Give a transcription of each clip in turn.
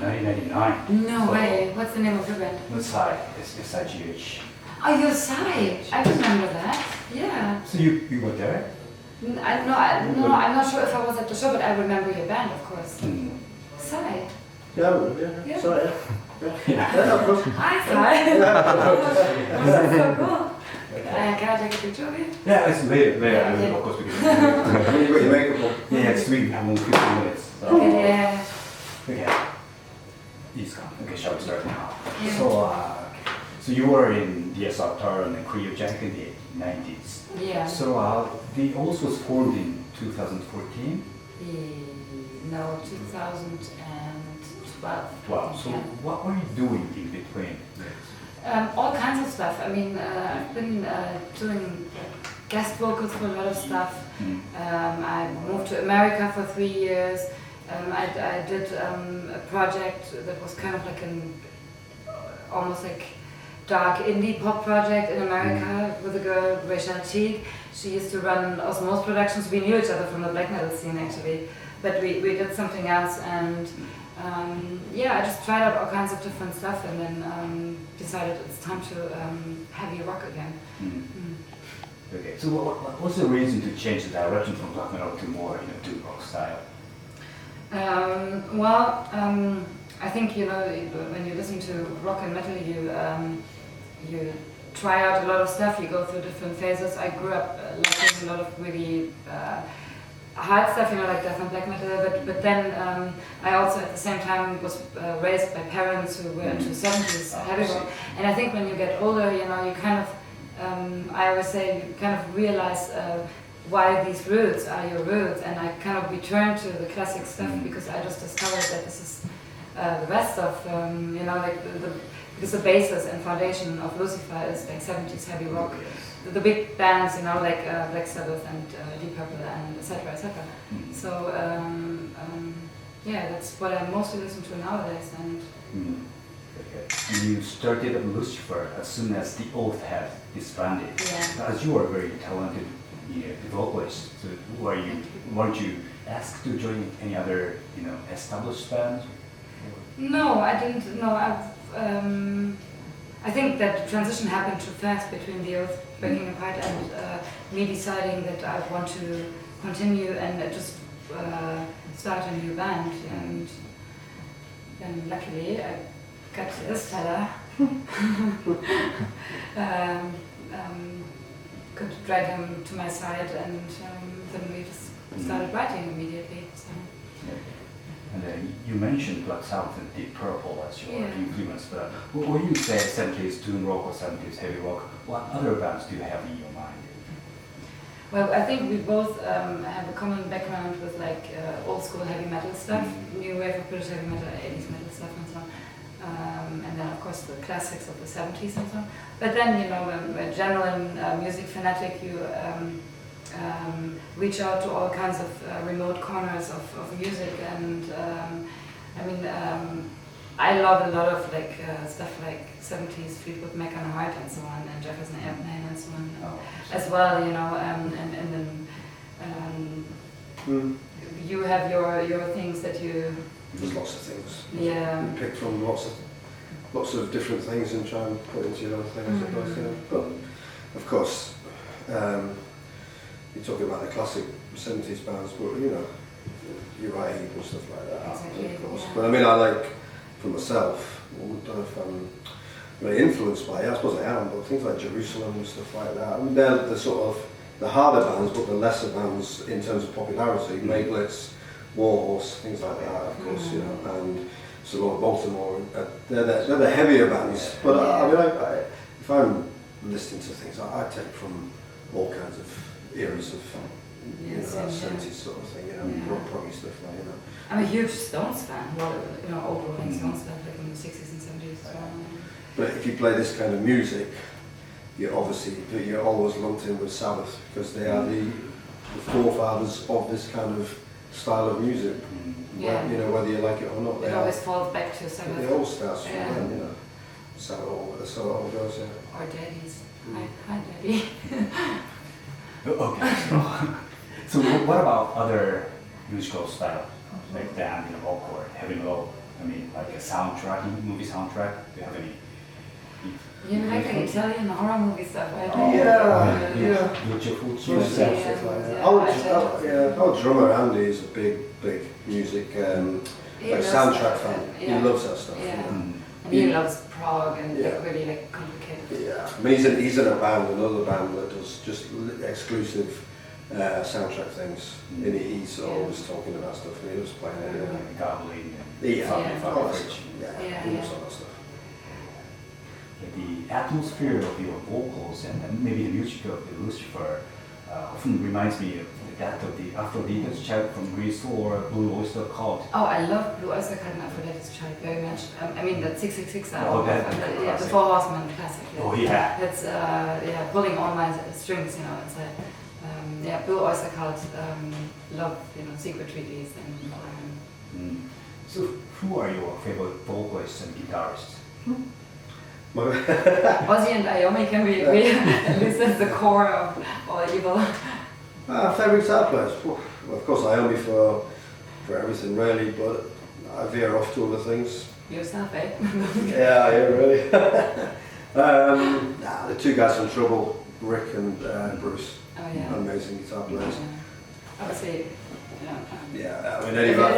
1999. No way. What's the name of your band? SIGH. Oh, you're SIGH. I remember that. Yeah. So you were there? I'm not sure if I was at the show, but I remember your band, of course. SIGH. Yeah. Sorry, yeah, of course. Hi, SIGH. That's so cool. Can I take a picture of you? Yeah, it's later. Yeah. Of course we can. You got your makeup on. Yeah, it's 3. We have only 15 minutes. So. Yeah. Okay. It's gone. Okay, shall we start now? Yeah. So you were in the Saturn and Cryogenic in the 90s. Yeah. So the also was formed in 2014. No, 2012. Wow. So what were you doing in between? All kinds of stuff. I mean, I've been doing guest vocals for a lot of stuff. I moved to America for 3 years. I did a project that was kind of like almost like dark indie pop project in America with a girl, Rachel Cheek. She used to run Osmose Productions. We knew each other from the black metal scene actually, but we did something else, and I just tried out all kinds of different stuff, and then decided it's time to heavy rock again. Okay, so what was the reason to change the direction from black metal to more doom rock style? I think when you listen to rock and metal, you try out a lot of stuff. You go through different phases. I grew up liking a lot of really hard stuff, like death and black metal. But then I also at the same time was raised by parents who were into 70s heavy rock. And I think when you get older, you kind of I always say you kind of realize why these roots are your roots, and I kind of returned to the classic stuff because I just discovered that this is the rest of because the basis and foundation of Lucifer is like 70s heavy rock. The big bands, like Black Sabbath and Deep Purple and etc. etc. So that's what I mostly listen to nowadays. And you started Lucifer as soon as the Oath had disbanded. Yeah. As you are very talented vocalist, so weren't you asked to join any other established bands? No, I didn't. No, I think that the transition happened too fast between the Oath breaking apart and me deciding that I want to continue and just start a new band. And then luckily I got this fella. Could drag him to my side, and then we just started writing immediately. So. And you mentioned Black Sabbath and Deep Purple as your influence, but when you say 70s doom rock or 70s heavy rock, what other bands do you have in your mind? Well, I think we both have a common background with old school heavy metal stuff, new wave of British heavy metal, 80s metal stuff and so on. And then of course the classics of the 70s and so on. But then, when a genuine music fanatic, you reach out to all kinds of remote corners of music, and I love a lot of stuff like 70s Fleetwood Mac and Heart and so on, and Jefferson Airplane and so on as well, and then you have your things that you. There's lots of things. Yeah. You pick from lots of different things and try and put into your own thing, I suppose. But of course, you're talking about the classic 70s bands, but you're right, and stuff like that. Exactly, of course. yeah. But I mean, I like for myself. I don't know if I'm very influenced by it. I suppose I am, but things like Jerusalem and stuff like that. I mean, they're the sort of the harder bands, but the lesser bands in terms of popularity. Mayblitz, Warhorse, things like that, of course, and so Baltimore. They're the heavier bands. But I if I'm listening to things, I take from all kinds of eras of that 70s sort of thing, rock proggy stuff like that. I'm a huge Stones fan. Old Rolling Stones stuff like in the 60s and 70s. So. But if you play this kind of music, you're always lumped in with Sabbath because they are the forefathers of this kind of style of music. Yeah. Whether you like it or not. It always falls back to Sabbath. It all starts from them, So it all goes, Or Daddies. Hi, Daddy. Okay, so what about other musical styles like band, rock or heavy metal? I mean, like a soundtrack, movie soundtrack. Do you have any? You like the Italian horror movie stuff, right? Beautiful. Our drummer Andy is a big music soundtrack fan. He loves that stuff. Yeah. And he loves prog and really like complicated. Yeah, I mean he's in a band, another band that does just exclusive soundtrack things. And he's always talking about stuff. And he loves playing it. Goblin. He loves all that stuff. The atmosphere of your vocals and maybe the music of the Lucifer often reminds me of that of the Aphrodite's Child from Greece or Blue Oyster Cult. Oh, I love Blue Oyster Cult and Aphrodite's Child very much. I mean that 666 Oh, that the Four Horsemen classic. Oh yeah. That's pulling all my strings, you know. It's Blue Oyster Cult, love, you know, secret treaties and. So, who are your favorite vocalists and guitarists? Ozzy and Iommi, can we agree? At least that's the core of all evil. Favourite guitar players? Well, of course Iommi for everything really, but I veer off to other things. Yourself, eh? yeah, really. The two guys from Trouble, Rick and Bruce. Oh yeah. Amazing guitar players. Yeah. Obviously. Yeah, I mean, Eddie Van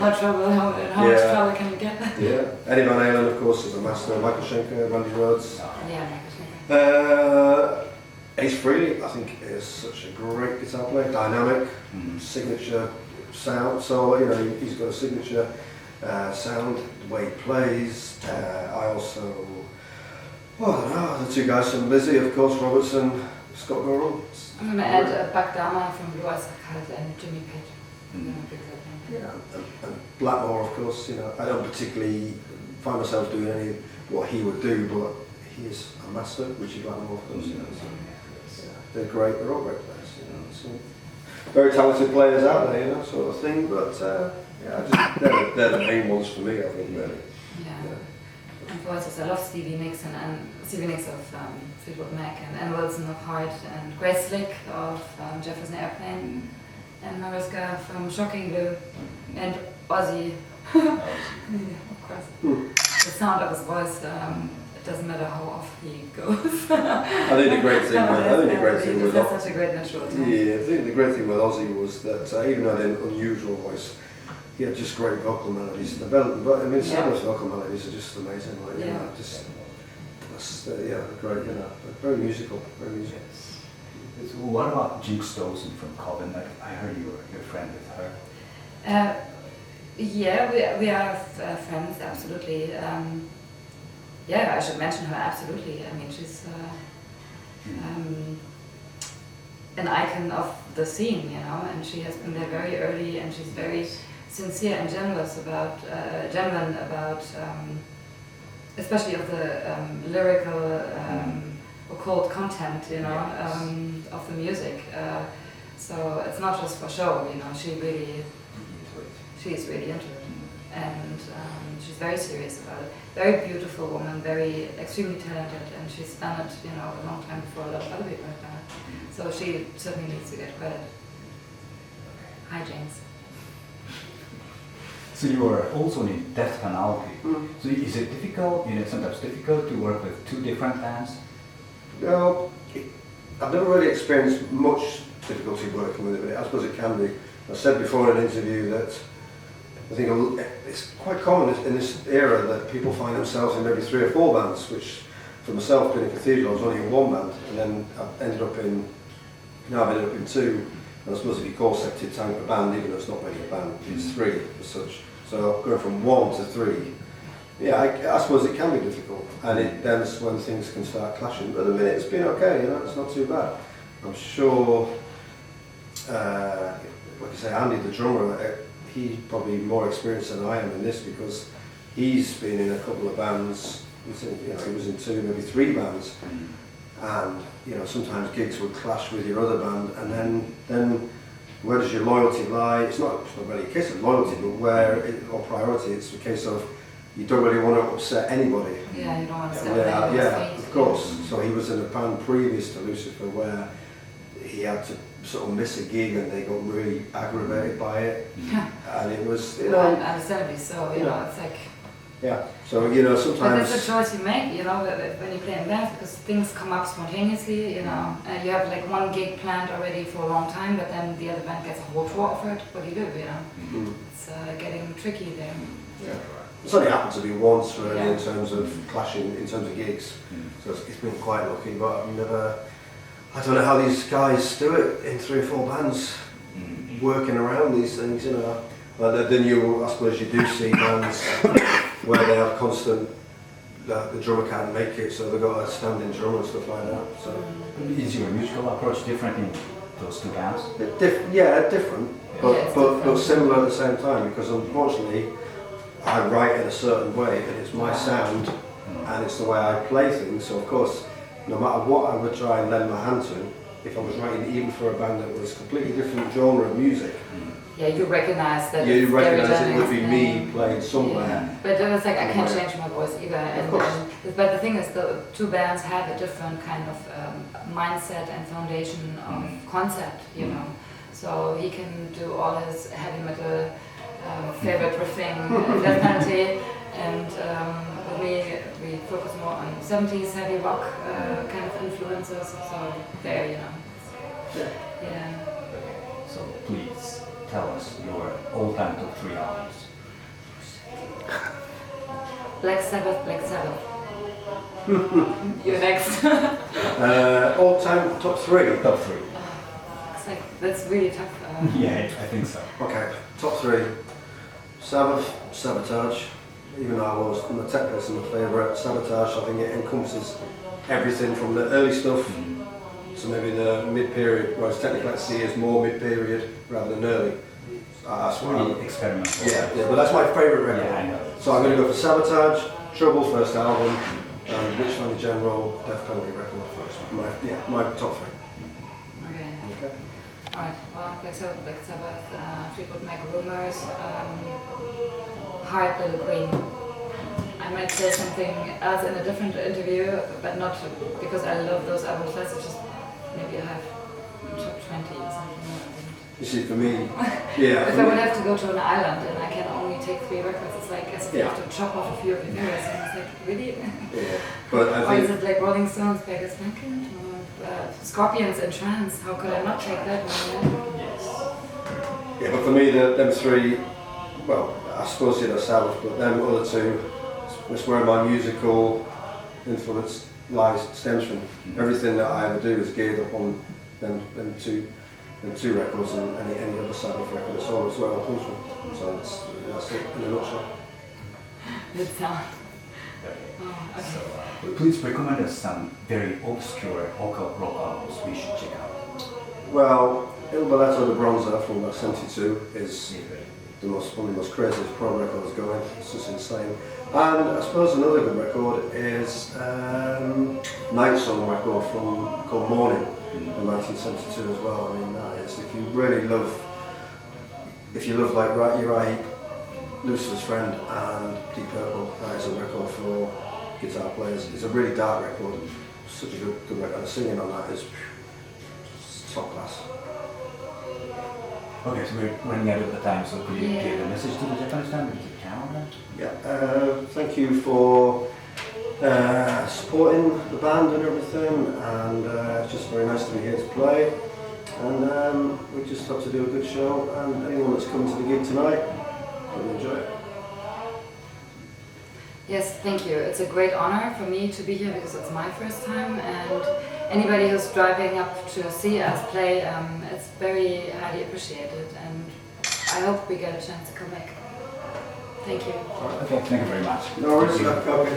What trouble, how much trouble can you get? Yeah, Eddie Van Halen, of course, is a master. Michael Schenker, Randy Rhoads. Yeah, Michael Schenker. Ace Frehley, I think, is such a great guitar player, dynamic, signature sound. So, you know, he's got a signature sound, the way he plays. I also, I don't know, the two guys from Lizzie, of course, Robertson, Scott Gorham. I'm going to add Buck Dharma from Blue Oyster Cult and Jimmy Page. Yeah, and Blackmore, of course. You know, I don't particularly find myself doing any what he would do, but he is a master, Richie Blackmore, of course. You know, so, they're great. They're all great players. You know, so very talented players out there, you know, sort of thing. But they're the main ones for me, I think, really. Yeah. And voices, I love Stevie Nicks of Fleetwood Mac and Wilson of Heart and Grace Slick of Jefferson Airplane and Mariska from Shocking Blue and Ozzy. Of course. The sound of his voice, it doesn't matter how off he goes. I think the great thing with that's such a great natural tone. Yeah, I think the great thing with Ozzy was that even though he had an unusual voice, he had just great vocal melodies. But I mean, some of his vocal melodies are just amazing. Like, you know, just great. You know, very musical. Very musical. So what about Jinx Dawson from Coven? I heard you're friend with her. Yeah, we are friends, absolutely. I should mention her, absolutely. I mean, she's an icon of the scene, you know, and she has been there very early, and she's very sincere and genuine about, especially of the lyrical, occult content, you know, of the music. So it's not just for show, you know. She's really into it, and she's very serious about it. Very beautiful woman, very extremely talented, and she's done it, you know, a long time before a lot of other people have done it. So she certainly needs to get credit. Hi, James. So you are also in deaf tonality. So is it difficult, sometimes difficult to work with two different bands? No, I've never really experienced much difficulty working with it, but I suppose it can be. I said before in an interview that I think it's quite common in this era that people find themselves in maybe 3 or 4 bands, which for myself being in Cathedral I was only in 1 band, and then I've ended up in 2, and I suppose if you call Septic Tank a band, even though it's not really a band, it's 3 as such. So going from 1 to 3, I suppose it can be difficult, and then's when things can start clashing. But at the minute it's been okay, you know, it's not too bad. I'm sure, like I say, Andy the drummer, he's probably more experienced than I am in this because he's been in a couple of bands. He was in 2, maybe 3 bands, and sometimes gigs would clash with your other band, and then where does your loyalty lie? It's not really a case of loyalty, but or priority. It's a case of you don't really want to upset anybody. Yeah, you don't want to step of course. So he was in a band previous to Lucifer where he had to sort of miss a gig and they got really aggravated by it, and it was, you Well, know, understandably so, you know, it's like... yeah. So you know, But sometimes. that's a choice you make, you know, when you play in bands, because things come up spontaneously, you know. You have like one gig planned already for a long time, but then the other band gets a whole tour offered. What do, you know? Mhm. It's getting tricky there. Yeah. It's only happened to me once, really, Yeah. in terms of clashing, in terms of gigs. So it's been quite lucky, but I've never. I don't know how these guys do it in 3 or 4 bands, working around these things, you know. Then I suppose you do see bands where they have constant. The drummer can't make it, so they've got a standing drummer and stuff like that. So Is your musical approach different in those 2 bands? different, but, Yeah, it's but different. similar at the same time, because unfortunately I write in a certain way and it's my sound and it's the way I play things, so of course no matter what I would try and lend my hand to, if I was writing even for a band that was a completely different genre of music, Yeah, you recognize that. you it's Gary recognise it would be Jennings, me playing somewhere. Yeah. But then it's like I can't Somewhere. change my voice either. Of course. But the thing is, the 2 bands have a different kind of mindset and foundation of concept, you know. So he can do all his heavy metal favorite riffing, definitely, and with me we focus more on 70s heavy rock kind of influences. So there, you know. Yeah. So please tell us your all-time top 3 albums. Black Sabbath, Black Sabbath. You're next. All-time top 3. Top 3. It's like, that's really tough. Yeah, I think so. Okay, top 3. Sabbath, Sabotage. Even though I was my tech list my favourite, Sabotage, I think it encompasses everything from the early stuff to maybe the mid-period, whereas technically let's see is more mid-period rather than early. That's what Really experimental. yeah, but that's my favourite record. Yeah, I know. So I'm going to go for Sabotage, Trouble first album, and Witch Finder General, Death Penalty record first. My top 3. Okay. Okay. Alright, well, Black Sabbath, Fleetwood Mac Rumors, Heart Little Queen. I might say something else in a different interview, but not because I love those albums. It's just maybe I have top 20 or something. You see, for me, yeah. If I would have to go to an island and I can only take 3 records, it's like as if you have to chop off a few of your fingers. And it's like, really? Yeah, but I Or is think it like Rolling Stones, Beggars Banquet, or Scorpions and Trance? How could I not take that one? yeah, but for me, them 3, well, I suppose Sabbath, but them other 2, that's where my musical influence stems from. Everything that I ever do is geared up on them 2 records and any other Sabbath record. That's all that's where it comes from. So that's it in a nutshell. Good sound. Oh, okay. So please recommend us some very obscure occult rock albums we should check out. Well, Il Balletto de Bronzo from about 72 is one of the most craziest prog records going. It's just insane. And I suppose another good record is Night Song record called Morning in 1972 as well. I mean, that is, if you love like Uriah Heep, Lucifer's Friend and Deep Purple, that is a record for guitar players. It's a really dark record, such a good record. The singing on that is top class. Okay, so we're running out of the time, so could you give a message to the Japanese fan, to the channel then? Yeah, thank you for supporting the band and everything, and it's just very nice to be here to play. And we just hope to do a good show, and anyone that's coming to the gig tonight, will enjoy it. Yes, thank you. It's a great honor for me to be here because it's my first time, and anybody who's driving up to see us play, it's very highly appreciated, and I hope we get a chance to come back. Thank you. Okay, thank you very much. No worries. Okay.